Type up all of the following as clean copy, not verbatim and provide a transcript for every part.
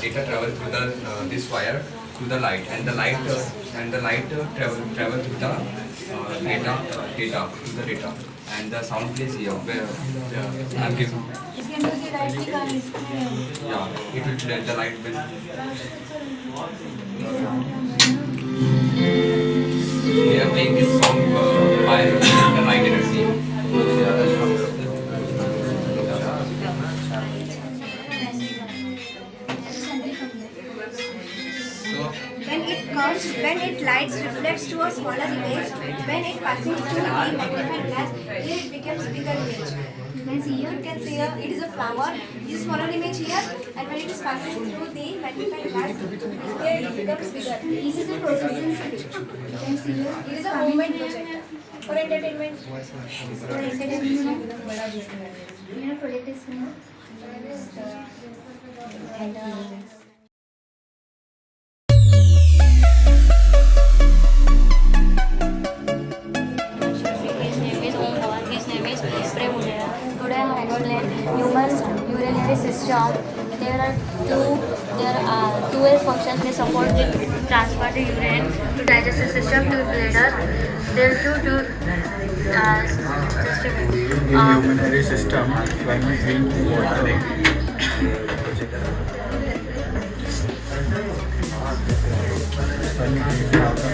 data travel through the this wire through the light, and the light travel through the data to the data, and the sound plays here where I'm giving. Yeah, it will let the light will. We are playing this song by the light energy. When it lights reflects to a smaller image, when it passes through the magnified glass, here it becomes bigger image. You can see here, it is a flower, this is smaller image here, and when it is passing through the magnified glass, here it becomes bigger. This is a processing switch. You can see here, it is a movement projector. For entertainment. For entertainment. Projector screen. Human urinary system. There are two functions. They support the transfer the urine to digestive system to bladder. There are two Just a minute. In urinary system, when we drink water, when we drink water,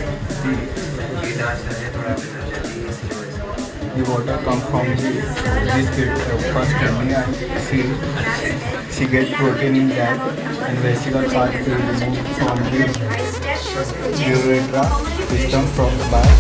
the water comes from this first kidney and she gets protein in that, and vesicle part will remove from the urethra system from the back.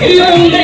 Young